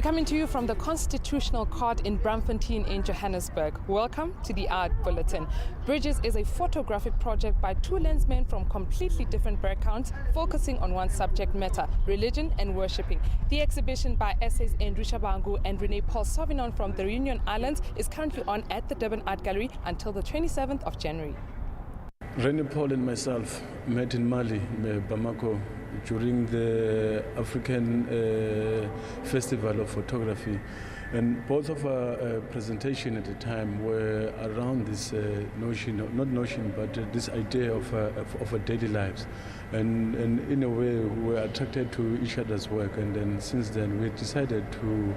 We're coming to you from the Constitutional Court in Braamfontein in Johannesburg. Welcome to the Art Bulletin. Bridges is a photographic project by two lensmen from completely different backgrounds, focusing on one subject matter, religion and worshipping. The exhibition by essays Andrew Shabangu and Renee Paul Sauvignon from the Reunion Islands is currently on at the Durban Art Gallery until the 27th of January. Renee Paul and myself met in Mali, Bamako, during the African Festival of Photography. And both of our presentation at the time were around this this idea of our daily lives. And in a way, we were attracted to each other's work. And then since then, we decided to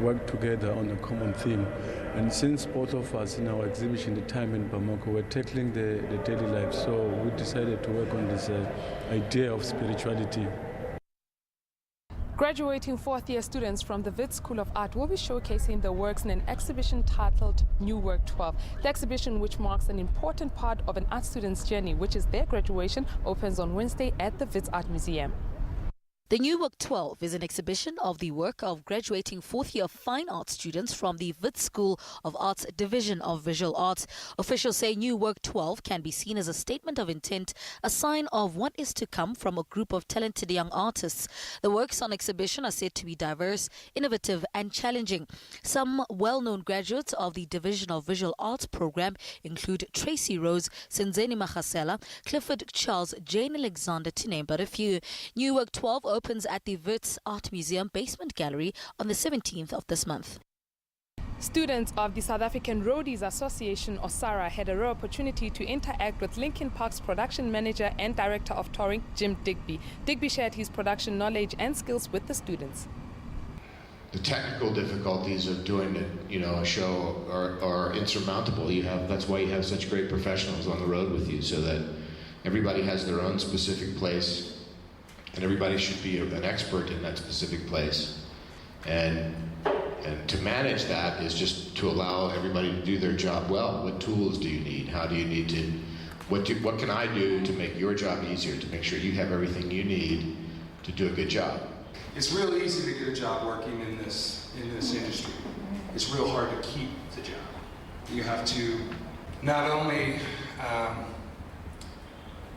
work together on a common theme. And since both of us in our exhibition, the time in Bamako, were tackling the daily life, so we decided to work on this idea of spirituality. Graduating fourth-year students from the Wits School of Art will be showcasing their works in an exhibition titled New Work 12. The exhibition, which marks an important part of an art student's journey, which is their graduation, opens on Wednesday at the Wits Art Museum. The New Work 12 is an exhibition of the work of graduating fourth-year fine arts students from the Wits School of Arts Division of Visual Arts. Officials say New Work 12 can be seen as a statement of intent, a sign of what is to come from a group of talented young artists. The works on exhibition are said to be diverse, innovative and challenging. Some well-known graduates of the Division of Visual Arts program include Tracy Rose, Senzeni Mahasela, Clifford Charles, Jane Alexander, to name but a few. New Work 12 opens at the Wits Art Museum Basement Gallery on the 17th of this month. Students of the South African Roadies Association, OSARA, had a rare opportunity to interact with Linkin Park's production manager and director of touring, Jim Digby. Digby shared his production knowledge and skills with the students. The technical difficulties of doing a show are insurmountable. That's why you have such great professionals on the road with you, so that everybody has their own specific place. And everybody should be an expert in that specific place. And to manage that is just to allow everybody to do their job well. What tools do you need? How do you need to, what can I do to make your job easier, to make sure you have everything you need to do a good job? It's real easy to get a job working in this industry. It's real hard to keep the job. You have to not only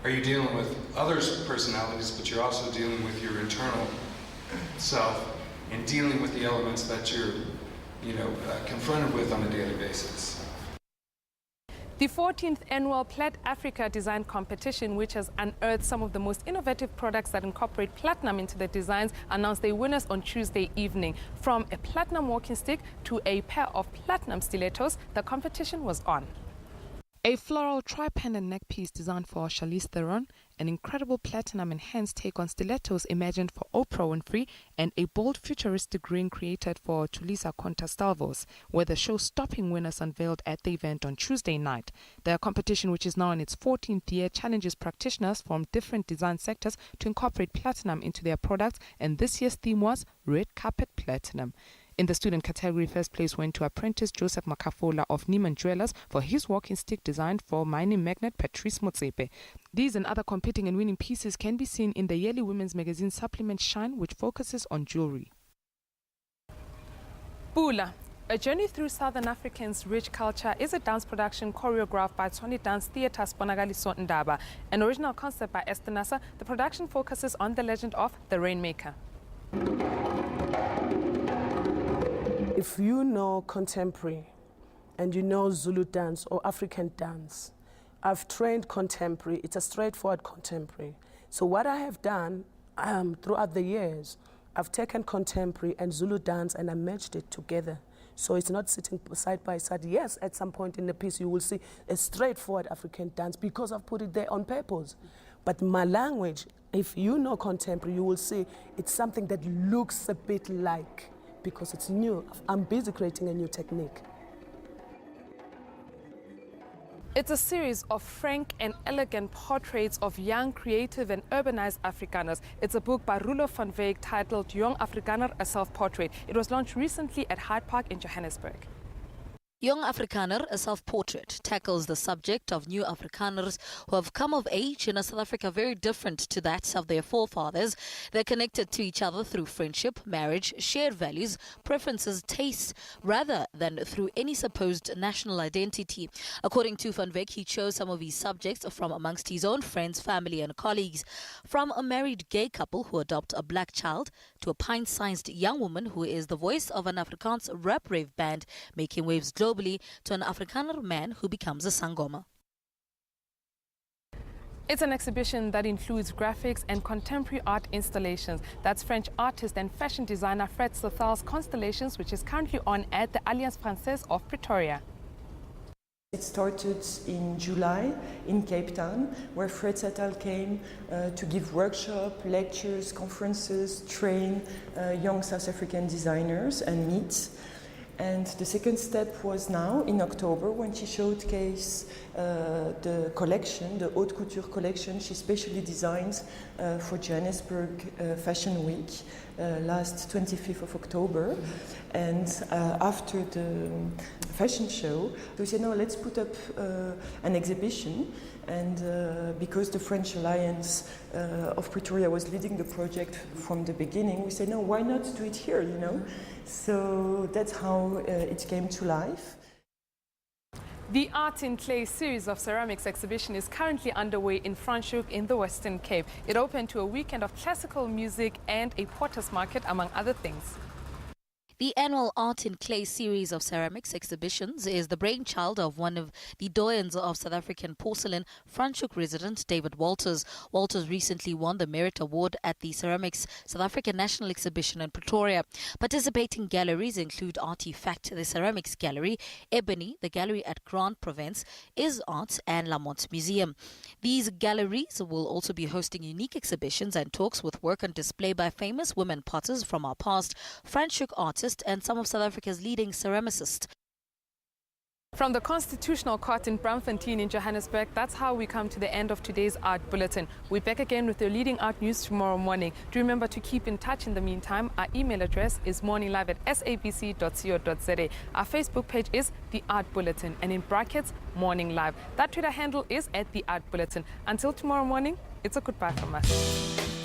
are you dealing with others' personalities, but you're also dealing with your internal self and dealing with the elements that you're, confronted with on a daily basis. The 14th annual Plat Africa Design Competition, which has unearthed some of the most innovative products that incorporate platinum into their designs, announced their winners on Tuesday evening. From a platinum walking stick to a pair of platinum stilettos, the competition was on. A floral tri-pendant neckpiece designed for Charlize Theron, an incredible platinum-enhanced take on stilettos imagined for Oprah Winfrey, and a bold futuristic ring created for Tulisa Contastalvos, were the show-stopping winners unveiled at the event on Tuesday night. The competition, which is now in its 14th year, challenges practitioners from different design sectors to incorporate platinum into their products, and this year's theme was Red Carpet Platinum. In the student category, first place went to apprentice Joseph Makafola of Neiman Jewelers for his walking stick designed for mining magnate Patrice Motsepe. These and other competing and winning pieces can be seen in the yearly women's magazine supplement Shine, which focuses on jewelry. Bula, a journey through Southern Africans' rich culture, is a dance production choreographed by Tshwane Dance Theatre Sponakaliso Ndaba. An original concept by Esther Nasser, the production focuses on the legend of the Rainmaker. If you know contemporary and you know Zulu dance or African dance, I've trained contemporary. It's a straightforward contemporary. So what I have done throughout the years, I've taken contemporary and Zulu dance and I merged it together. So it's not sitting side by side. Yes, at some point in the piece you will see a straightforward African dance because I've put it there on purpose. But my language, if you know contemporary, you will see it's something that looks a bit like, because it's new. I'm busy creating a new technique. It's a series of frank and elegant portraits of young, creative and urbanized Afrikaners. It's a book by Rulo van Wyk titled Young Afrikaner, a Self-Portrait. It was launched recently at Hyde Park in Johannesburg. Young Afrikaner, a self-portrait, tackles the subject of new Afrikaners who have come of age in a South Africa very different to that of their forefathers. They're connected to each other through friendship, marriage, shared values, preferences, tastes, rather than through any supposed national identity. According to Van Wyk, he chose some of his subjects from amongst his own friends, family and colleagues. From a married gay couple who adopt a black child to a pint-sized young woman who is the voice of an Afrikaans rap rave band making waves globally, to an Afrikaner man who becomes a sangoma. It's an exhibition that includes graphics and contemporary art installations. That's French artist and fashion designer Fred Sethal's Constellations, which is currently on at the Alliance Francaise of Pretoria. It started in July in Cape Town, where Fred Sethal came to give workshops, lectures, conferences, train young South African designers and meet. And the second step was now in October when she showcased the collection, the haute couture collection she specially designed for Johannesburg Fashion Week last 25th of October. And after the fashion show, we said, no, let's put up an exhibition. And because the French Alliance of Pretoria was leading the project from the beginning, we said, no, why not do it here, you know? So that's how it came to life. The Art in Clay series of ceramics exhibition is currently underway in Franschhoek in the Western Cape. It opened to a weekend of classical music and a potter's market, among other things. The annual Art in Clay series of ceramics exhibitions is the brainchild of one of the doyens of South African porcelain, Franschhoek resident David Walters. Walters recently won the Merit Award at the Ceramics South African National Exhibition in Pretoria. Participating galleries include Artifact, the Ceramics Gallery, Ebony, the gallery at Grand Provence, Is Arts and Lamont Museum. These galleries will also be hosting unique exhibitions and talks with work on display by famous women potters from our past, Franschhoek artists, and some of South Africa's leading ceramicists. From the Constitutional Court in Braamfontein in Johannesburg, that's how we come to the end of today's Art Bulletin. We're back again with your leading art news tomorrow morning. Do remember to keep in touch in the meantime. Our email address is morninglive@sabc.co.za. Our Facebook page is The Art Bulletin, and in brackets, Morning Live. That Twitter handle is @The Art Bulletin. Until tomorrow morning, it's a goodbye from us.